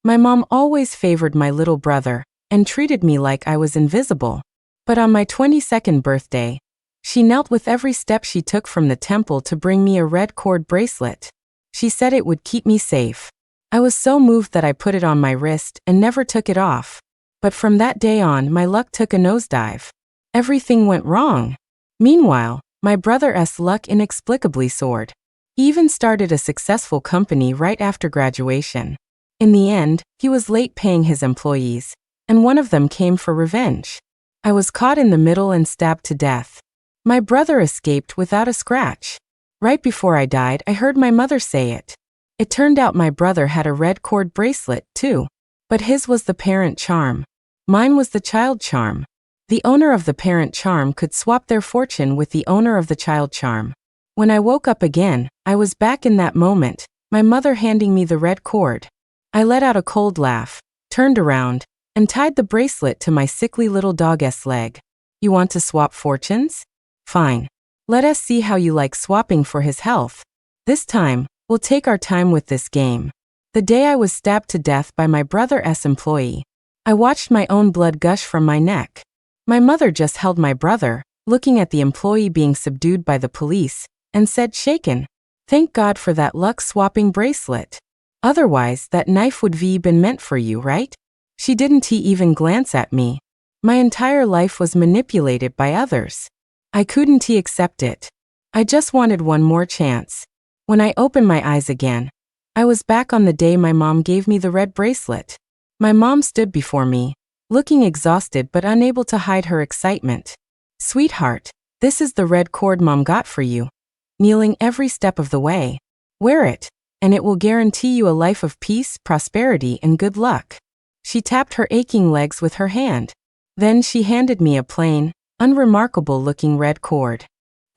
My mom always favored my little brother and treated me like I was invisible. But on my 22nd birthday, she knelt with every step she took from the temple to bring me a red cord bracelet. She said it would keep me safe. I was so moved that I put it on my wrist and never took it off. But from that day on, my luck took a nosedive. Everything went wrong. Meanwhile, my brother's luck inexplicably soared. He even started a successful company right after graduation. In the end, he was late paying his employees, and one of them came for revenge. I was caught in the middle and stabbed to death. My brother escaped without a scratch. Right before I died, I heard my mother say it. It turned out my brother had a red cord bracelet, too. But his was the parent charm. Mine was the child charm. The owner of the parent charm could swap their fortune with the owner of the child charm. When I woke up again, I was back in that moment, my mother handing me the red cord. I let out a cold laugh, turned around, and tied the bracelet to my sickly little dog's leg. You want to swap fortunes? Fine. Let us see how you like swapping for his health. This time, we'll take our time with this game. The day I was stabbed to death by my brother's employee, I watched my own blood gush from my neck. My mother just held my brother, looking at the employee being subdued by the police, and said shaken, "Thank God for that luck-swapping bracelet. Otherwise, that knife would have been meant for you, right?" She didn't even glance at me. My entire life was manipulated by others. I couldn't accept it. I just wanted one more chance. When I opened my eyes again, I was back on the day my mom gave me the red bracelet. My mom stood before me, looking exhausted but unable to hide her excitement. "Sweetheart, this is the red cord Mom got for you. Kneeling every step of the way. Wear it, and it will guarantee you a life of peace, prosperity, and good luck." She tapped her aching legs with her hand. Then she handed me a plain, unremarkable-looking red cord.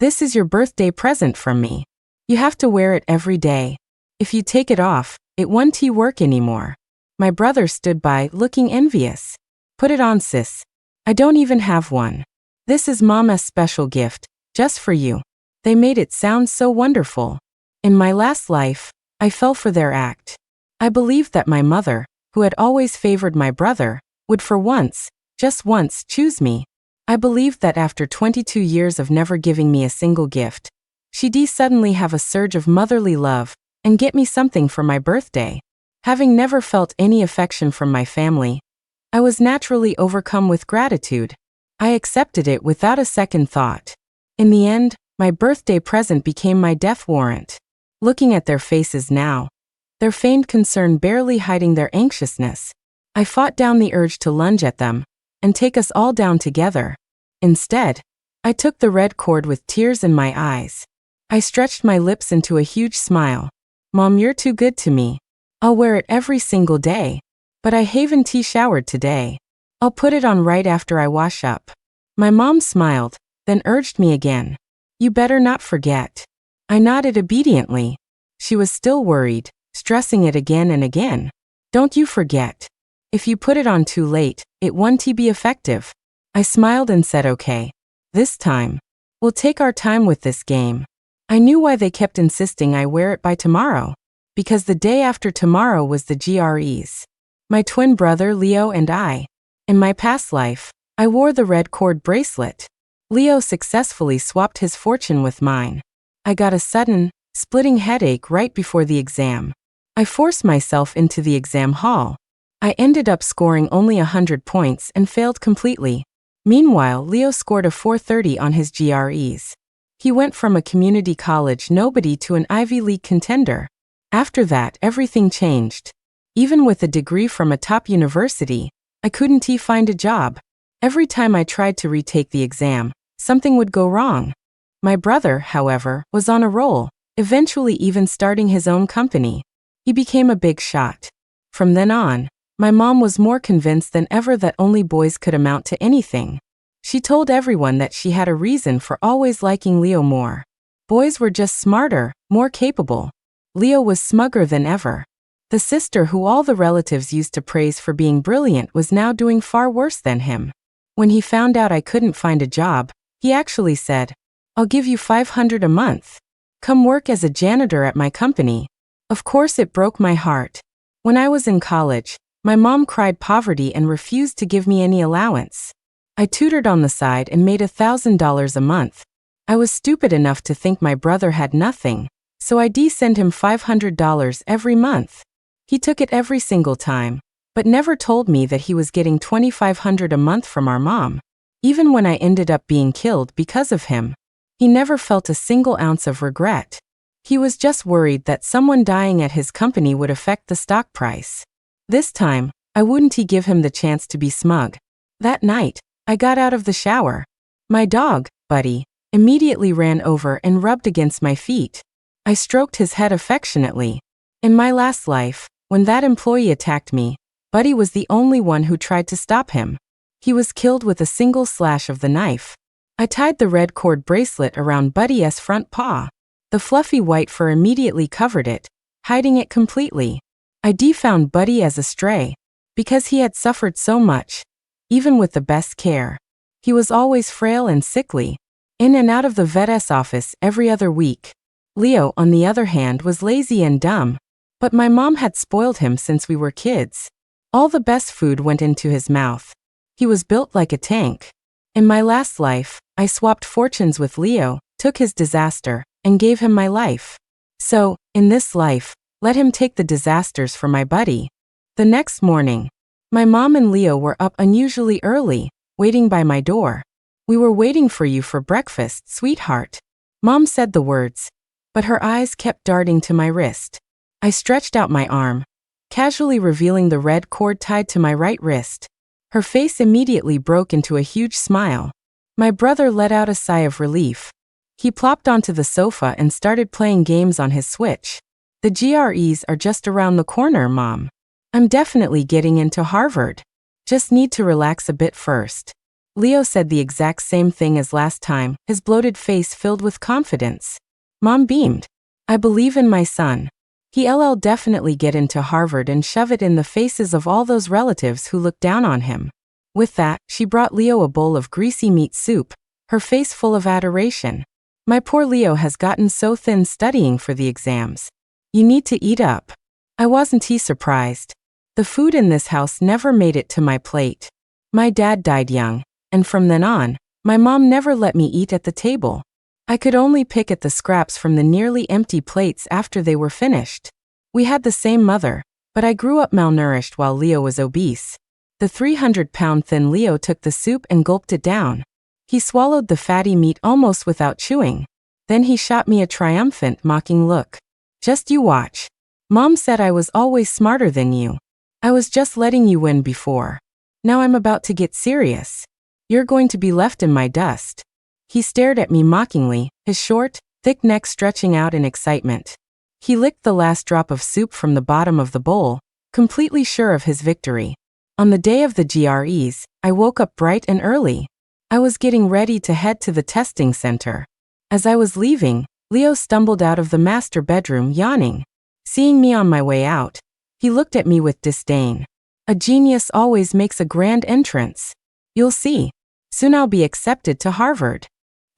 "This is your birthday present from me. You have to wear it every day. If you take it off, it won't work anymore." My brother stood by, looking envious. "Put it on, sis. I don't even have one. This is Mama's special gift, just for you." They made it sound so wonderful. In my last life, I fell for their act. I believed that my mother, who had always favored my brother, would for once, just once, choose me. I believed that after 22 years of never giving me a single gift, she'd suddenly have a surge of motherly love and get me something for my birthday. Having never felt any affection from my family, I was naturally overcome with gratitude. I accepted it without a second thought. In the end, my birthday present became my death warrant. Looking at their faces now, their feigned concern barely hiding their anxiousness, I fought down the urge to lunge at them and take us all down together. Instead, I took the red cord with tears in my eyes. I stretched my lips into a huge smile. "Mom, you're too good to me. I'll wear it every single day. But I haven't showered today. I'll put it on right after I wash up." My mom smiled, then urged me again. "You better not forget." I nodded obediently. She was still worried, stressing it again and again. "Don't you forget. If you put it on too late, it won't be effective." I smiled and said okay. This time, we'll take our time with this game. I knew why they kept insisting I wear it by tomorrow. Because the day after tomorrow was the GREs. My twin brother Leo and I. In my past life, I wore the red cord bracelet. Leo successfully swapped his fortune with mine. I got a sudden, splitting headache right before the exam. I forced myself into the exam hall. I ended up scoring only 100 points and failed completely. Meanwhile, Leo scored a 430 on his GREs. He went from a community college nobody to an Ivy League contender. After that, everything changed. Even with a degree from a top university, I couldn't find a job. Every time I tried to retake the exam, something would go wrong. My brother, however, was on a roll, eventually even starting his own company. He became a big shot. From then on, my mom was more convinced than ever that only boys could amount to anything. She told everyone that she had a reason for always liking Leo more. Boys were just smarter, more capable. Leo was smugger than ever. The sister who all the relatives used to praise for being brilliant was now doing far worse than him. When he found out I couldn't find a job, he actually said, "I'll give you $500 a month. Come work as a janitor at my company." Of course it broke my heart. When I was in college, my mom cried poverty and refused to give me any allowance. I tutored on the side and made $1,000 a month. I was stupid enough to think my brother had nothing, so I sent him $500 every month. He took it every single time, but never told me that he was getting $2,500 a month from our mom. Even when I ended up being killed because of him, he never felt a single ounce of regret. He was just worried that someone dying at his company would affect the stock price. This time, I wouldn't give him the chance to be smug. That night, I got out of the shower. My dog, Buddy, immediately ran over and rubbed against my feet. I stroked his head affectionately. In my last life, when that employee attacked me, Buddy was the only one who tried to stop him. He was killed with a single slash of the knife. I tied the red cord bracelet around Buddy's front paw. The fluffy white fur immediately covered it, hiding it completely. I found Buddy as a stray, because he had suffered so much. Even with the best care, he was always frail and sickly, in and out of the vet's office every other week. Leo, on the other hand, was lazy and dumb, but my mom had spoiled him since we were kids. All the best food went into his mouth. He was built like a tank. In my last life, I swapped fortunes with Leo, took his disaster, and gave him my life. So, in this life, let him take the disasters for my Buddy. The next morning, my mom and Leo were up unusually early, waiting by my door. "We were waiting for you for breakfast, sweetheart." Mom said the words, but her eyes kept darting to my wrist. I stretched out my arm, casually revealing the red cord tied to my right wrist. Her face immediately broke into a huge smile. My brother let out a sigh of relief. He plopped onto the sofa and started playing games on his Switch. "The GREs are just around the corner, Mom. I'm definitely getting into Harvard. Just need to relax a bit first." Leo said the exact same thing as last time, his bloated face filled with confidence. Mom beamed. "I believe in my son. He'll definitely get into Harvard and shove it in the faces of all those relatives who look down on him." With that, she brought Leo a bowl of greasy meat soup, her face full of adoration. "My poor Leo has gotten so thin studying for the exams. You need to eat up." I wasn't surprised. The food in this house never made it to my plate. My dad died young, and from then on, my mom never let me eat at the table. I could only pick at the scraps from the nearly empty plates after they were finished. We had the same mother, but I grew up malnourished while Leo was obese. The 300-pound thin Leo took the soup and gulped it down. He swallowed the fatty meat almost without chewing. Then he shot me a triumphant, mocking look. "Just you watch. Mom said I was always smarter than you. I was just letting you win before. Now I'm about to get serious. You're going to be left in my dust." He stared at me mockingly, his short, thick neck stretching out in excitement. He licked the last drop of soup from the bottom of the bowl, completely sure of his victory. On the day of the GREs, I woke up bright and early. I was getting ready to head to the testing center. As I was leaving, Leo stumbled out of the master bedroom yawning. Seeing me on my way out, he looked at me with disdain. "A genius always makes a grand entrance. You'll see. Soon I'll be accepted to Harvard.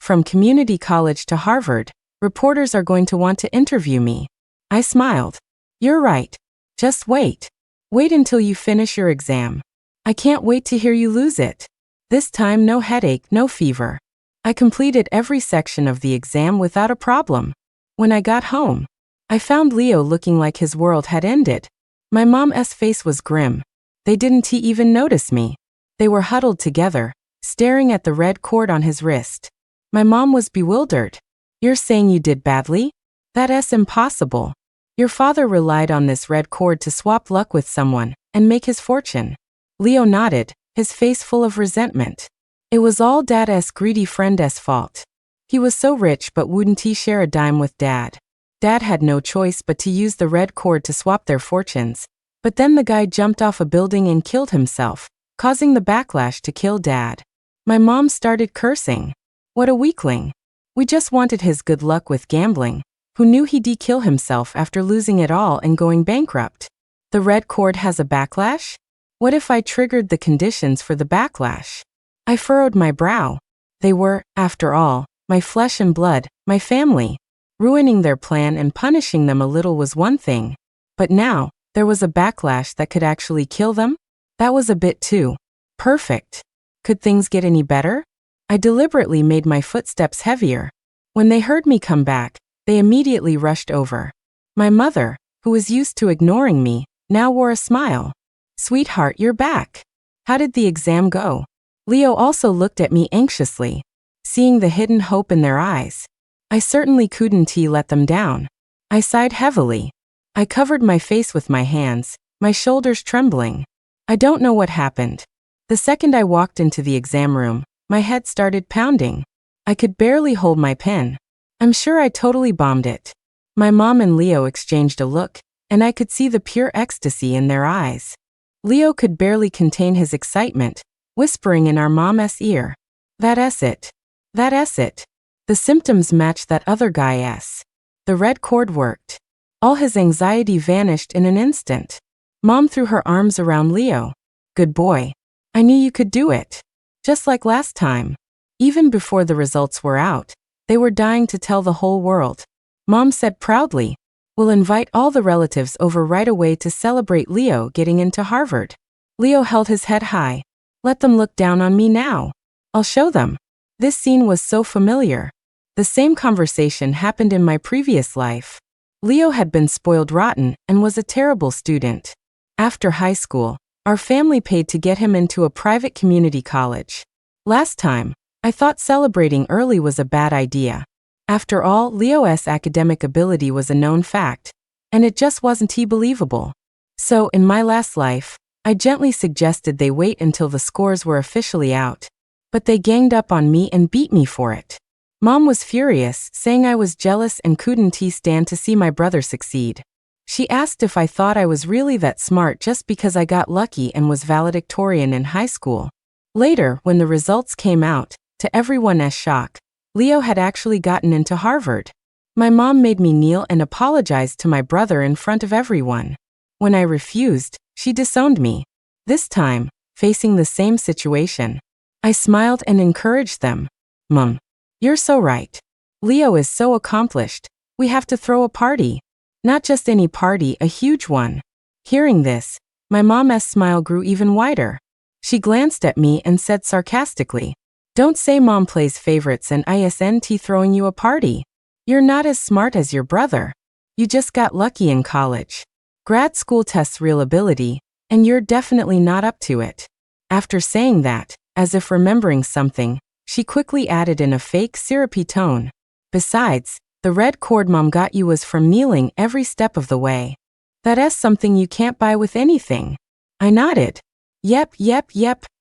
From community college to Harvard, reporters are going to want to interview me." I smiled. "You're right. Just wait. Wait until you finish your exam. I can't wait to hear you lose it. This time no headache, no fever." I completed every section of the exam without a problem. When I got home, I found Leo looking like his world had ended. My mom's face was grim. They didn't even notice me. They were huddled together, staring at the red cord on his wrist. My mom was bewildered. "You're saying you did badly? That's impossible. Your father relied on this red cord to swap luck with someone and make his fortune." Leo nodded, his face full of resentment. "It was all Dad's greedy friend's fault. He was so rich, but wouldn't he share a dime with Dad? Dad had no choice but to use the red cord to swap their fortunes. But then the guy jumped off a building and killed himself, causing the backlash to kill Dad." My mom started cursing. "What a weakling. We just wanted his good luck with gambling. Who knew he'd kill himself after losing it all and going bankrupt? The red cord has a backlash? What if I triggered the conditions for the backlash?" I furrowed my brow. They were, after all, my flesh and blood, my family. Ruining their plan and punishing them a little was one thing. But now, There was a backlash that could actually kill them? That was a bit too perfect. Could things get any better? I deliberately made my footsteps heavier. When they heard me come back, they immediately rushed over. My mother, who was used to ignoring me, now wore a smile. "Sweetheart, you're back. How did the exam go?" Leo also looked at me anxiously, seeing the hidden hope in their eyes. I certainly couldn't let them down. I sighed heavily. I covered my face with my hands, my shoulders trembling. I don't know what happened. The second I walked into the exam room, my head started pounding. I could barely hold my pen. I'm sure I totally bombed it. My mom and Leo exchanged a look, and I could see the pure ecstasy in their eyes. Leo could barely contain his excitement, whispering in our mom's ear, "That's it. That's it." The symptoms matched that other guy's. The red cord worked. All his anxiety vanished in an instant. Mom threw her arms around Leo. "Good boy. I knew you could do it. Just like last time." Even before the results were out, they were dying to tell the whole world. Mom said proudly, "We'll invite all the relatives over right away to celebrate Leo getting into Harvard." Leo held his head high. "Let them look down on me now. I'll show them." This scene was so familiar. The same conversation happened in my previous life. Leo had been spoiled rotten and was a terrible student. After high school, our family paid to get him into a private community college. Last time, I thought celebrating early was a bad idea. After all, Leo's academic ability was a known fact, and it just wasn't believable. So, in my last life, I gently suggested they wait until the scores were officially out. But they ganged up on me and beat me for it. Mom was furious, saying I was jealous and couldn't stand to see my brother succeed. She asked if I thought I was really that smart just because I got lucky and was valedictorian in high school. Later, when the results came out, to everyone's shock, Leo had actually gotten into Harvard. My mom made me kneel and apologize to my brother in front of everyone. When I refused, she disowned me. This time, facing the same situation, I smiled and encouraged them. "Mom, you're so right. Leo is so accomplished. We have to throw a party. Not just any party, a huge one." Hearing this, my mom's smile grew even wider. She glanced at me and said sarcastically, "Don't say Mom plays favorites and isn't throwing you a party. You're not as smart as your brother. You just got lucky in college. Grad school tests real ability, and you're definitely not up to it." After saying that, as if remembering something, she quickly added in a fake syrupy tone, "Besides, the red cord Mom got you was from kneeling every step of the way. That's something you can't buy with anything." I nodded. Yep,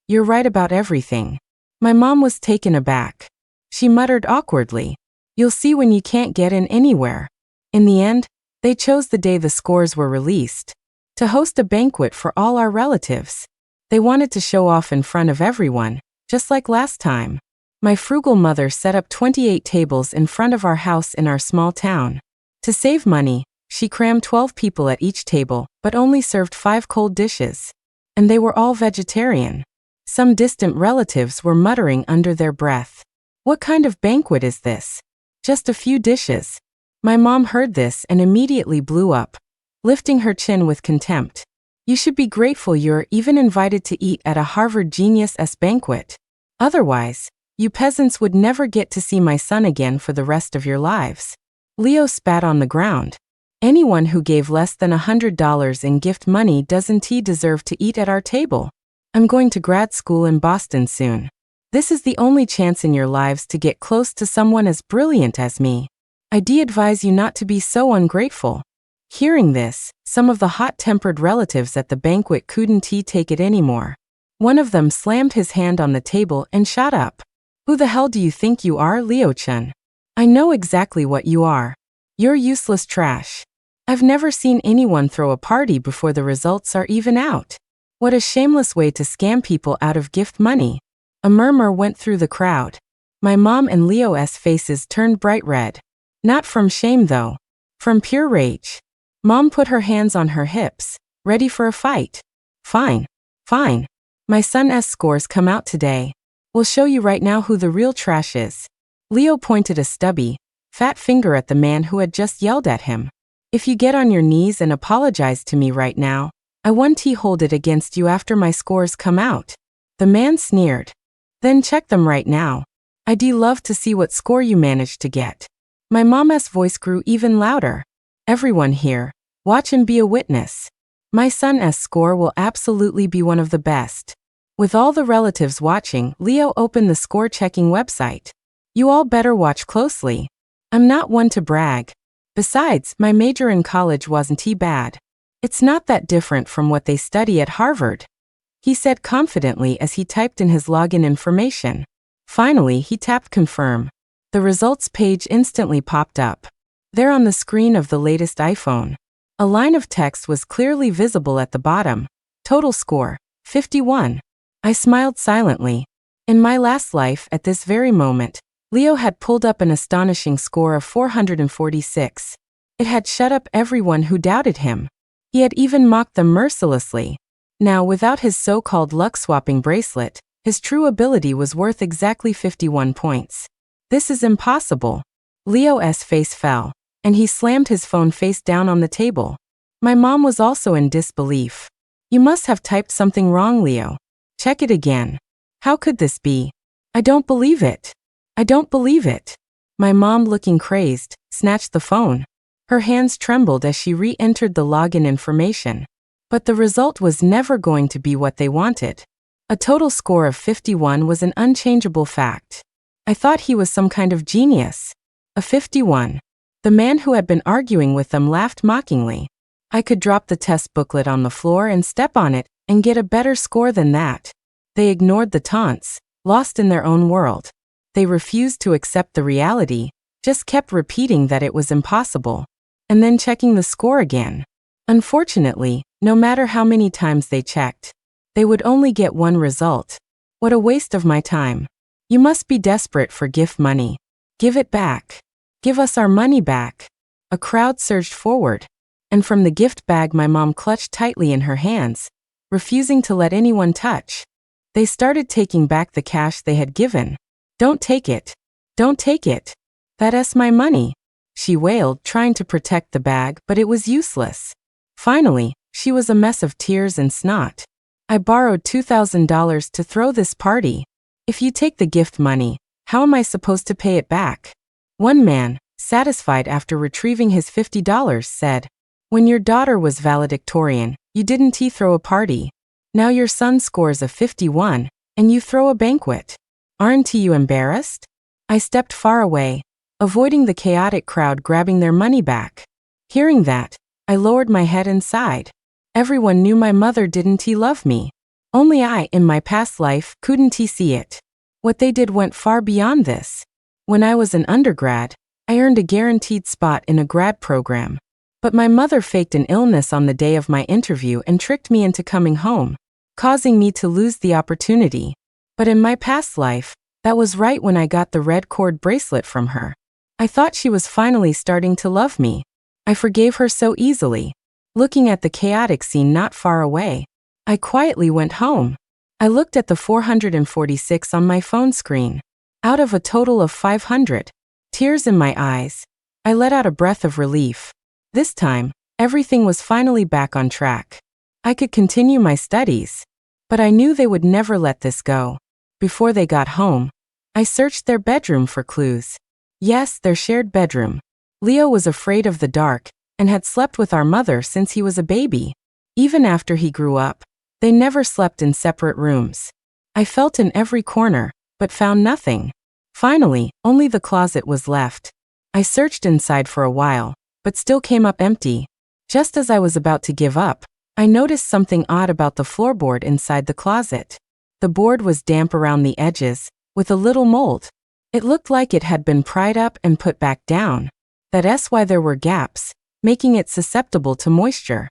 you're right about everything." My mom was taken aback. She muttered awkwardly, "You'll see when you can't get in anywhere." In the end, they chose the day the scores were released to host a banquet for all our relatives. They wanted to show off in front of everyone, just like last time. My frugal mother set up 28 tables in front of our house in our small town. To save money, she crammed 12 people at each table, but only served 5 cold dishes. And they were all vegetarian. Some distant relatives were muttering under their breath, "What kind of banquet is this? Just a few dishes." My mom heard this and immediately blew up, lifting her chin with contempt. "You should be grateful you're even invited to eat at a Harvard genius's banquet. Otherwise, you peasants would never get to see my son again for the rest of your lives." Leo spat on the ground. "Anyone who gave less than $100 in gift money doesn't deserve to eat at our table. I'm going to grad school in Boston soon. This is the only chance in your lives to get close to someone as brilliant as me. I'd advise you not to be so ungrateful." Hearing this, some of the hot-tempered relatives at the banquet couldn't take it anymore. One of them slammed his hand on the table and shot up. "Who the hell do you think you are, Leo-chan? I know exactly what you are. You're useless trash. I've never seen anyone throw a party before the results are even out. What a shameless way to scam people out of gift money." A murmur went through the crowd. My mom and Leo's faces turned bright red. Not from shame though. From pure rage. Mom put her hands on her hips, ready for a fight. Fine. My son's scores come out today. We'll show you right now who the real trash is." Leo pointed a stubby, fat finger at the man who had just yelled at him. If you get on your knees and apologize to me right now, I won't hold it against you after my scores come out." The man sneered. "Then check them right now. I'd love to see what score you managed to get." My mom's voice grew even louder. "Everyone here, watch and be a witness. My son's score will absolutely be one of the best." With all the relatives watching, Leo opened the score-checking website. "You all better watch closely. I'm not one to brag. Besides, my major in college wasn't too bad. It's not that different from what they study at Harvard," he said confidently as he typed in his login information. Finally, he tapped confirm. The results page instantly popped up. There on the screen of the latest iPhone, a line of text was clearly visible at the bottom. Total score, 51. I smiled silently. In my last life, at this very moment, Leo had pulled up an astonishing score of 446. It had shut up everyone who doubted him. He had even mocked them mercilessly. Now, without his so-called luck-swapping bracelet, his true ability was worth exactly 51 points. This is impossible. Leo's face fell, and he slammed his phone face down on the table. My mom was also in disbelief. "You must have typed something wrong, Leo. Check it again. How could this be? I don't believe it. I don't believe it." My mom, looking crazed, snatched the phone. Her hands trembled as she re-entered the login information. But the result was never going to be what they wanted. A total score of 51 was an unchangeable fact. I thought he was some kind of genius. A 51. The man who had been arguing with them laughed mockingly. I could drop the test booklet on the floor and step on it and get a better score than that. They ignored the taunts, lost in their own world. They refused to accept the reality, just kept repeating that it was impossible, and then checking the score again. Unfortunately, no matter how many times they checked, they would only get one result. What a waste of my time. "You must be desperate for gift money. Give it back. Give us our money back." A crowd surged forward, and from the gift bag my mom clutched tightly in her hands, refusing to let anyone touch. They started taking back the cash they had given. "Don't take it. Don't take it. That's my money," she wailed, trying to protect the bag, but it was useless. Finally, she was a mess of tears and snot. "I borrowed $2,000 to throw this party. If you take the gift money, how am I supposed to pay it back?" One man, satisfied after retrieving his $50, said, "When your daughter was valedictorian, you didn't throw a party. Now your son scores a 51, and you throw a banquet. Aren't you embarrassed?" I stepped far away, avoiding the chaotic crowd grabbing their money back. Hearing that, I lowered my head and sighed. Everyone knew my mother didn't love me. Only I, in my past life, couldn't see it. What they did went far beyond this. When I was an undergrad, I earned a guaranteed spot in a grad program. But my mother faked an illness on the day of my interview and tricked me into coming home, causing me to lose the opportunity. But in my past life, that was right when I got the red cord bracelet from her. I thought she was finally starting to love me. I forgave her so easily. Looking at the chaotic scene not far away, I quietly went home. I looked at the 446 on my phone screen. Out of a total of 500. Tears in my eyes. I let out a breath of relief. This time, everything was finally back on track. I could continue my studies. But I knew they would never let this go. Before they got home, I searched their bedroom for clues. Yes, their shared bedroom. Leo was afraid of the dark and had slept with our mother since he was a baby. Even after he grew up, they never slept in separate rooms. I felt in every corner, but found nothing. Finally, only the closet was left. I searched inside for a while, but still came up empty. Just as I was about to give up, I noticed something odd about the floorboard inside the closet. The board was damp around the edges, with a little mold. It looked like it had been pried up and put back down. That's why there were gaps, making it susceptible to moisture.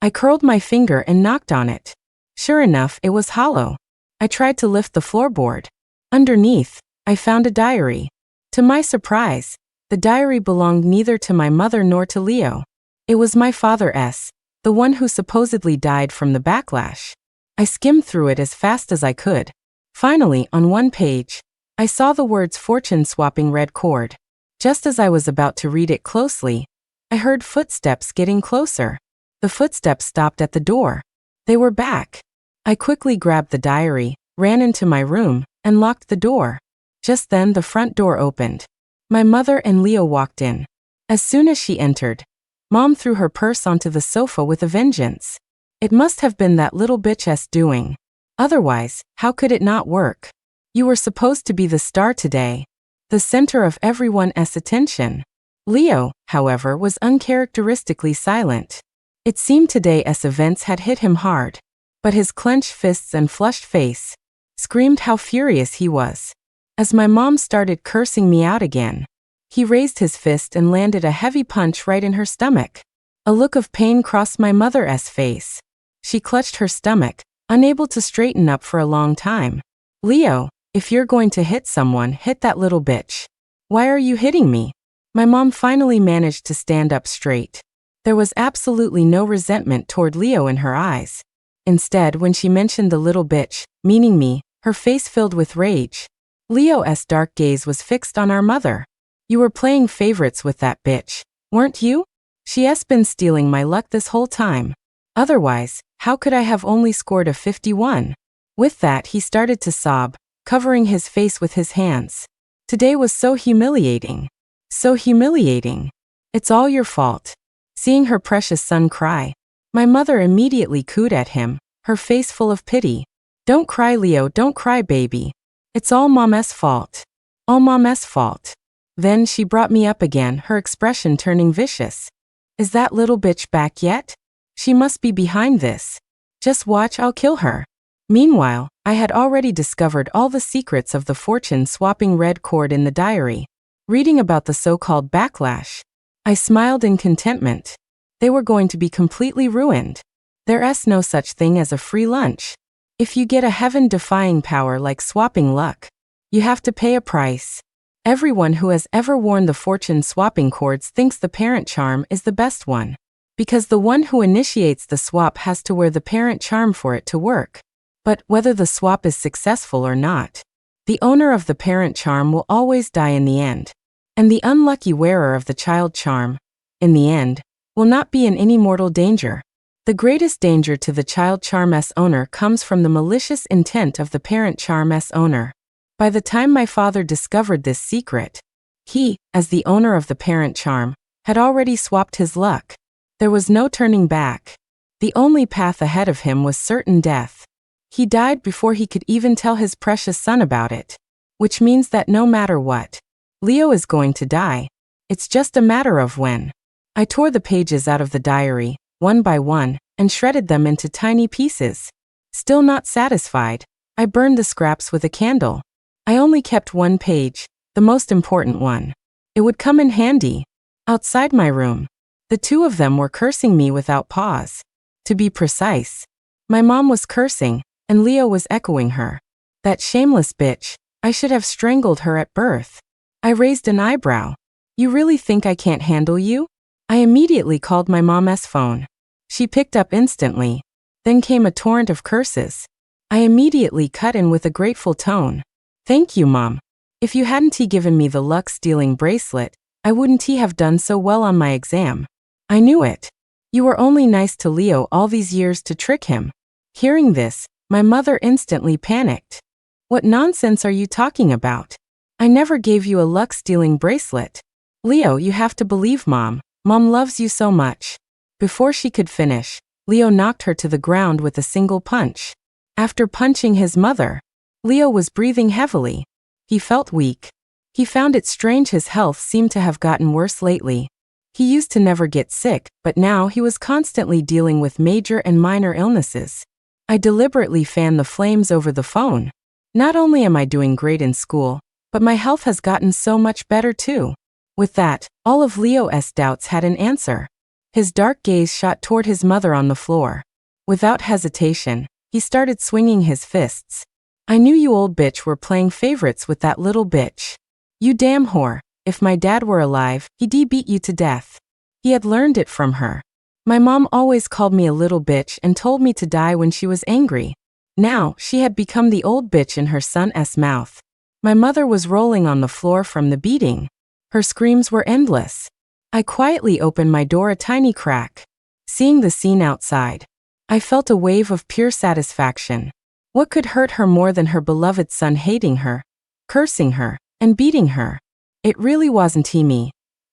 I curled my finger and knocked on it. Sure enough, it was hollow. I tried to lift the floorboard. Underneath, I found a diary. To my surprise, the diary belonged neither to my mother nor to Leo. It was my father's, the one who supposedly died from the backlash. I skimmed through it as fast as I could. Finally, on one page, I saw the words fortune swapping red cord. Just as I was about to read it closely, I heard footsteps getting closer. The footsteps stopped at the door. They were back. I quickly grabbed the diary, ran into my room, and locked the door. Just then the front door opened. My mother and Leo walked in. As soon as she entered, Mom threw her purse onto the sofa with a vengeance. It must have been that little bitch's doing. Otherwise, how could it not work? You were supposed to be the star today, the center of everyone's attention. Leo, however, was uncharacteristically silent. It seemed today's events had hit him hard, but his clenched fists and flushed face screamed how furious he was. As my mom started cursing me out again, he raised his fist and landed a heavy punch right in her stomach. A look of pain crossed my mother's face. She clutched her stomach, unable to straighten up for a long time. Leo, if you're going to hit someone, hit that little bitch. Why are you hitting me? My mom finally managed to stand up straight. There was absolutely no resentment toward Leo in her eyes. Instead, when she mentioned the little bitch, meaning me, her face filled with rage. Leo's dark gaze was fixed on our mother. You were playing favorites with that bitch, weren't you? She's been stealing my luck this whole time. Otherwise, how could I have only scored a 51? With that, he started to sob, covering his face with his hands. Today was so humiliating. So humiliating. It's all your fault. Seeing her precious son cry, my mother immediately cooed at him, her face full of pity. Don't cry, Leo, don't cry, baby. It's all Mom's fault. All Mom's fault. Then she brought me up again, her expression turning vicious. Is that little bitch back yet? She must be behind this. Just watch, I'll kill her. Meanwhile, I had already discovered all the secrets of the fortune-swapping red cord in the diary. Reading about the so-called backlash, I smiled in contentment. They were going to be completely ruined. There's no such thing as a free lunch. If you get a heaven-defying power like swapping luck, you have to pay a price. Everyone who has ever worn the fortune-swapping cords thinks the parent charm is the best one, because the one who initiates the swap has to wear the parent charm for it to work. But whether the swap is successful or not, the owner of the parent charm will always die in the end, and the unlucky wearer of the child charm, in the end, will not be in any mortal danger. The greatest danger to the child charm's owner comes from the malicious intent of the parent charm's owner. By the time my father discovered this secret, he, as the owner of the parent charm, had already swapped his luck. There was no turning back. The only path ahead of him was certain death. He died before he could even tell his precious son about it, which means that no matter what, Leo is going to die. It's just a matter of when. I tore the pages out of the diary, one by one, and shredded them into tiny pieces. Still not satisfied, I burned the scraps with a candle. I only kept one page, the most important one. It would come in handy. Outside my room, the two of them were cursing me without pause. To be precise, my mom was cursing, and Leo was echoing her. That shameless bitch, I should have strangled her at birth. I raised an eyebrow. You really think I can't handle you? I immediately called my mom's phone. She picked up instantly. Then came a torrent of curses. I immediately cut in with a grateful tone. Thank you, Mom. If you hadn't given me the luck-stealing bracelet, I wouldn't have done so well on my exam. I knew it. You were only nice to Leo all these years to trick him. Hearing this, my mother instantly panicked. What nonsense are you talking about? I never gave you a luck-stealing bracelet. Leo, you have to believe Mom. Mom loves you so much. Before she could finish, Leo knocked her to the ground with a single punch. After punching his mother, Leo was breathing heavily. He felt weak. He found it strange his health seemed to have gotten worse lately. He used to never get sick, but now he was constantly dealing with major and minor illnesses. I deliberately fanned the flames over the phone. Not only am I doing great in school, but my health has gotten so much better too. With that, all of Leo's doubts had an answer. His dark gaze shot toward his mother on the floor. Without hesitation, he started swinging his fists. I knew you old bitch were playing favorites with that little bitch. You damn whore, if my dad were alive, he'd beat you to death. He had learned it from her. My mom always called me a little bitch and told me to die when she was angry. Now, she had become the old bitch in her son's mouth. My mother was rolling on the floor from the beating. Her screams were endless. I quietly opened my door a tiny crack. Seeing the scene outside, I felt a wave of pure satisfaction. What could hurt her more than her beloved son hating her, cursing her, and beating her? It really wasn't me.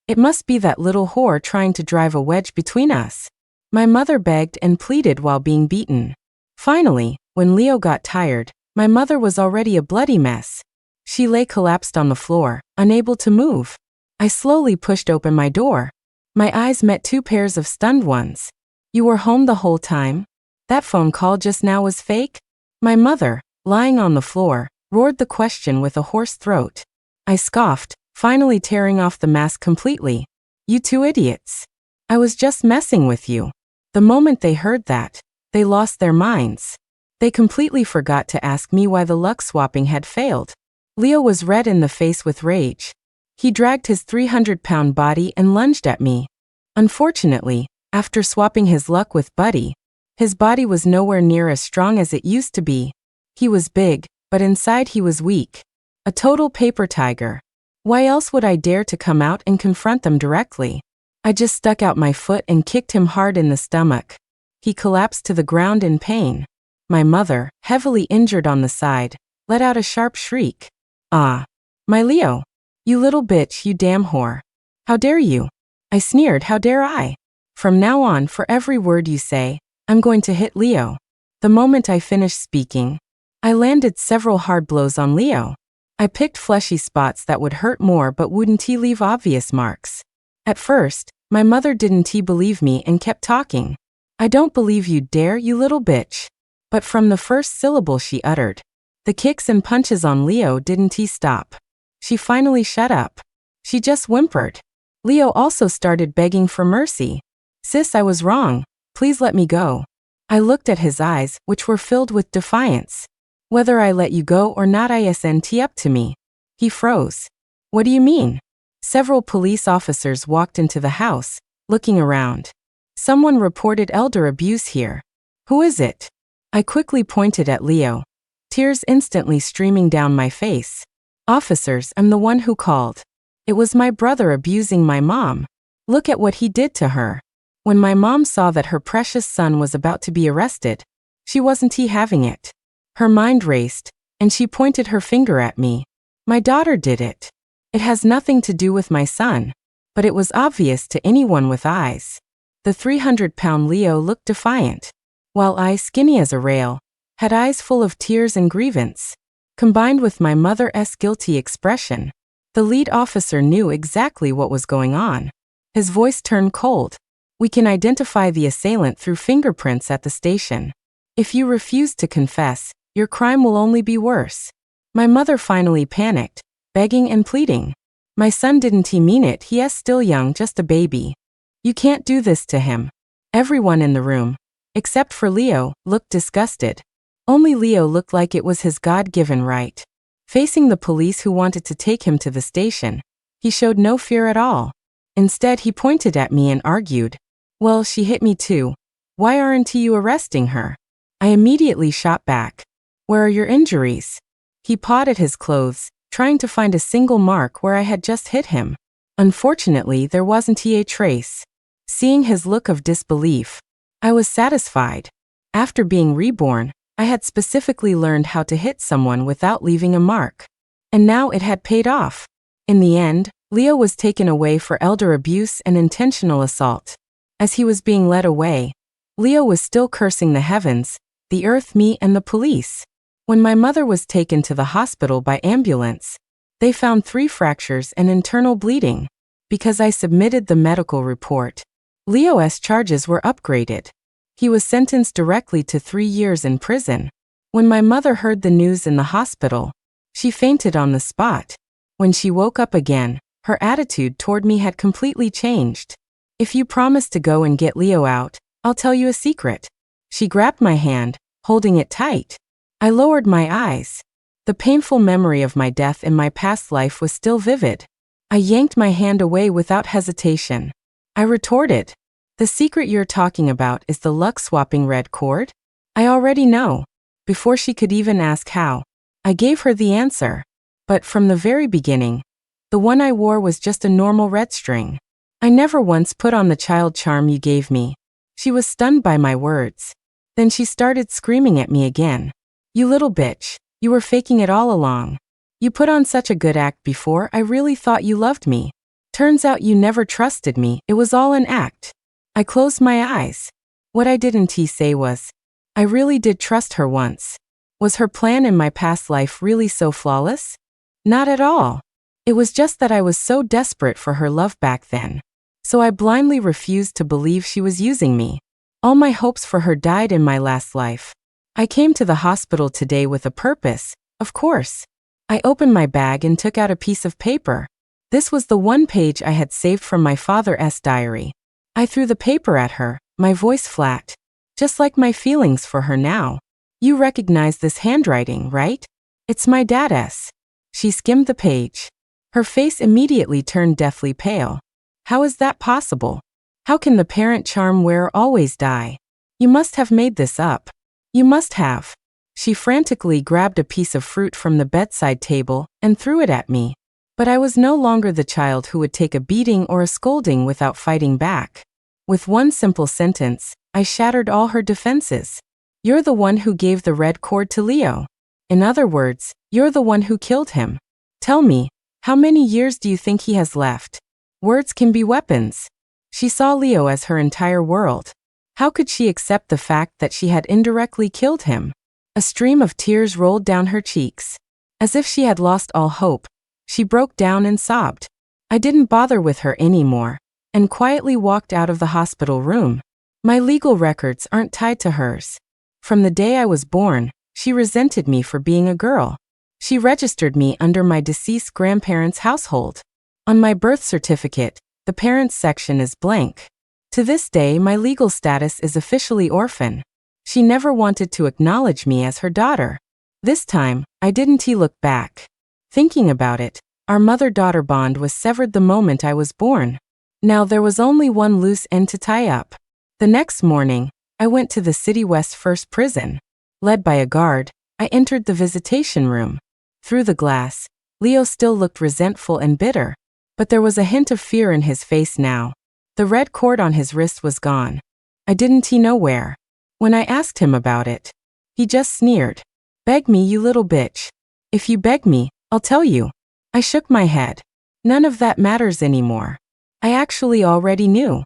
It must be that little whore trying to drive a wedge between us. My mother begged and pleaded while being beaten. Finally, when Leo got tired, my mother was already a bloody mess. She lay collapsed on the floor, unable to move. I slowly pushed open my door. My eyes met two pairs of stunned ones. You were home the whole time? That phone call just now was fake? My mother, lying on the floor, roared the question with a hoarse throat. I scoffed, finally tearing off the mask completely. You two idiots. I was just messing with you. The moment they heard that, they lost their minds. They completely forgot to ask me why the luck swapping had failed. Leo was red in the face with rage. He dragged his 300-pound body and lunged at me. Unfortunately, after swapping his luck with Buddy, his body was nowhere near as strong as it used to be. He was big, but inside he was weak. A total paper tiger. Why else would I dare to come out and confront them directly? I just stuck out my foot and kicked him hard in the stomach. He collapsed to the ground in pain. My mother, heavily injured on the side, let out a sharp shriek. Ah! My Leo! You little bitch, you damn whore! How dare you? I sneered, how dare I? From now on, for every word you say, I'm going to hit Leo. The moment I finished speaking, I landed several hard blows on Leo. I picked fleshy spots that would hurt more but wouldn't leave obvious marks. At first, my mother didn't believe me and kept talking. I don't believe you dare, you little bitch. But from the first syllable she uttered, the kicks and punches on Leo didn't stop. She finally shut up. She just whimpered. Leo also started begging for mercy. Sis, I was wrong. Please let me go. I looked at his eyes, which were filled with defiance. Whether I let you go or not isn't up to me. He froze. What do you mean? Several police officers walked into the house, looking around. Someone reported elder abuse here. Who is it? I quickly pointed at Leo. Tears instantly streaming down my face. Officers, I'm the one who called. It was my brother abusing my mom. Look at what he did to her. When my mom saw that her precious son was about to be arrested, she wasn't having it. Her mind raced, and she pointed her finger at me. My daughter did it. It has nothing to do with my son. But it was obvious to anyone with eyes. The 300-pound Leo looked defiant, while I, skinny as a rail, had eyes full of tears and grievance. Combined with my mother's guilty expression, the lead officer knew exactly what was going on. His voice turned cold. We can identify the assailant through fingerprints at the station. If you refuse to confess, your crime will only be worse. My mother finally panicked, begging and pleading. My son didn't mean it, he is still young, just a baby. You can't do this to him. Everyone in the room, except for Leo, looked disgusted. Only Leo looked like it was his God-given right. Facing the police who wanted to take him to the station, he showed no fear at all. Instead, he pointed at me and argued, well, she hit me too. Why aren't you arresting her? I immediately shot back. Where are your injuries? He pawed at his clothes, trying to find a single mark where I had just hit him. Unfortunately, there wasn't a trace. Seeing his look of disbelief, I was satisfied. After being reborn, I had specifically learned how to hit someone without leaving a mark. And now it had paid off. In the end, Leo was taken away for elder abuse and intentional assault. As he was being led away, Leo was still cursing the heavens, the earth, me, and the police. When my mother was taken to the hospital by ambulance, they found 3 fractures and internal bleeding. Because I submitted the medical report, Leo's charges were upgraded. He was sentenced directly to 3 years in prison. When my mother heard the news in the hospital, she fainted on the spot. When she woke up again, her attitude toward me had completely changed. If you promise to go and get Leo out, I'll tell you a secret. She grabbed my hand, holding it tight. I lowered my eyes. The painful memory of my death in my past life was still vivid. I yanked my hand away without hesitation. I retorted, the secret you're talking about is the luck-swapping red cord? I already know. Before she could even ask how, I gave her the answer. But from the very beginning, the one I wore was just a normal red string. I never once put on the child charm you gave me." She was stunned by my words. Then she started screaming at me again. "You little bitch, you were faking it all along. You put on such a good act before. I really thought you loved me. Turns out you never trusted me. It was all an act." I closed my eyes. What I didn't say was, I really did trust her once. Was her plan in my past life really so flawless? Not at all. It was just that I was so desperate for her love back then. So I blindly refused to believe she was using me. All my hopes for her died in my last life. I came to the hospital today with a purpose, of course. I opened my bag and took out a piece of paper. This was the one page I had saved from my father's diary. I threw the paper at her, my voice flat. Just like my feelings for her now. "You recognize this handwriting, right? It's my dad's." She skimmed the page. Her face immediately turned deathly pale. "How is that possible? How can the parent charm wearer always die? You must have made this up. You must have." She frantically grabbed a piece of fruit from the bedside table and threw it at me. But I was no longer the child who would take a beating or a scolding without fighting back. With one simple sentence, I shattered all her defenses. "You're the one who gave the red cord to Leo. In other words, you're the one who killed him. Tell me, how many years do you think he has left? Words can be weapons." She saw Leo as her entire world. How could she accept the fact that she had indirectly killed him? A stream of tears rolled down her cheeks. As if she had lost all hope, she broke down and sobbed. I didn't bother with her anymore, and quietly walked out of the hospital room. My legal records aren't tied to hers. From the day I was born, she resented me for being a girl. She registered me under my deceased grandparents' household. On my birth certificate, the parents section is blank. To this day, my legal status is officially orphan. She never wanted to acknowledge me as her daughter. This time, I didn't look back. Thinking about it, our mother-daughter bond was severed the moment I was born. Now there was only one loose end to tie up. The next morning, I went to the City West First Prison. Led by a guard, I entered the visitation room. Through the glass, Leo still looked resentful and bitter. But there was a hint of fear in his face now. The red cord on his wrist was gone. I didn't know where. When I asked him about it, he just sneered. "Beg me, you little bitch. If you beg me, I'll tell you." I shook my head. None of that matters anymore. I actually already knew.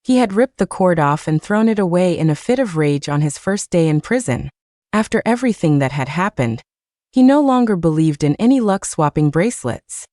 He had ripped the cord off and thrown it away in a fit of rage on his first day in prison. After everything that had happened, he no longer believed in any luck-swapping bracelets.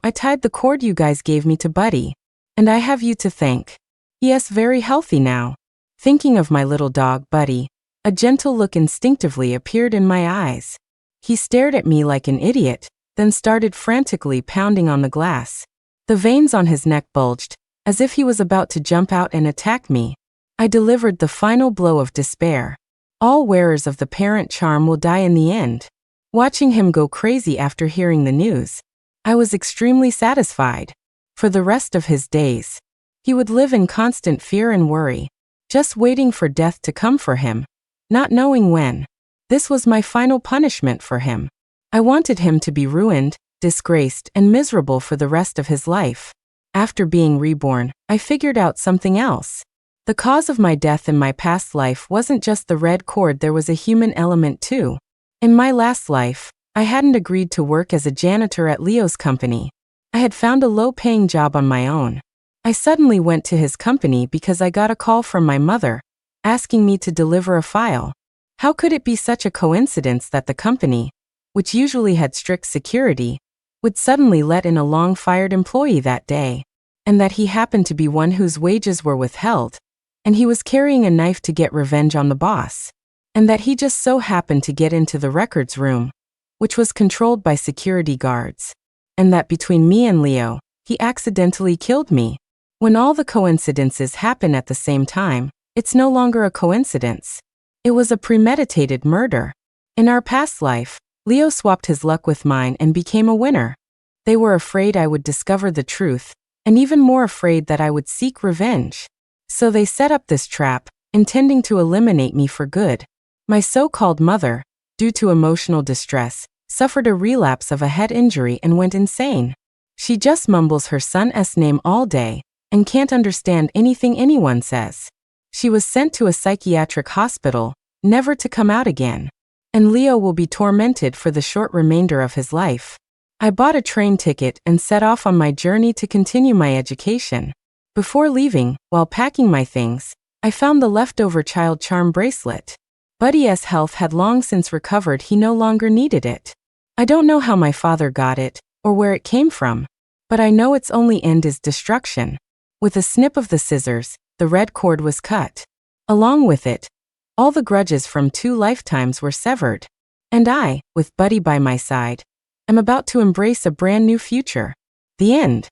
"I tied the cord you guys gave me to Buddy. And I have you to thank. Yes, very healthy now." Thinking of my little dog, Buddy, a gentle look instinctively appeared in my eyes. He stared at me like an idiot, then started frantically pounding on the glass. The veins on his neck bulged, as if he was about to jump out and attack me. I delivered the final blow of despair. All wearers of the parent charm will die in the end. Watching him go crazy after hearing the news, I was extremely satisfied. For the rest of his days, he would live in constant fear and worry, just waiting for death to come for him, not knowing when. This was my final punishment for him. I wanted him to be ruined, disgraced, and miserable for the rest of his life. After being reborn, I figured out something else. The cause of my death in my past life wasn't just the red cord, there was a human element too. In my last life, I hadn't agreed to work as a janitor at Leo's company. I had found a low-paying job on my own. I suddenly went to his company because I got a call from my mother, asking me to deliver a file. How could it be such a coincidence that the company, which usually had strict security, would suddenly let in a long-fired employee that day? And that he happened to be one whose wages were withheld, and he was carrying a knife to get revenge on the boss. And that he just so happened to get into the records room, which was controlled by security guards. And that between me and Leo, he accidentally killed me. When all the coincidences happen at the same time, it's no longer a coincidence. It was a premeditated murder. In our past life, Leo swapped his luck with mine and became a winner. They were afraid I would discover the truth, and even more afraid that I would seek revenge. So they set up this trap, intending to eliminate me for good. My so-called mother, due to emotional distress, suffered a relapse of a head injury and went insane. She just mumbles her son's name all day, and can't understand anything anyone says. She was sent to a psychiatric hospital, never to come out again. And Leo will be tormented for the short remainder of his life. I bought a train ticket and set off on my journey to continue my education. Before leaving, while packing my things, I found the leftover child charm bracelet. Buddy's health had long since recovered, he no longer needed it. I don't know how my father got it, or where it came from, but I know its only end is destruction. With a snip of the scissors, the red cord was cut. Along with it, all the grudges from 2 lifetimes were severed. And I, with Buddy by my side, am about to embrace a brand new future. The end.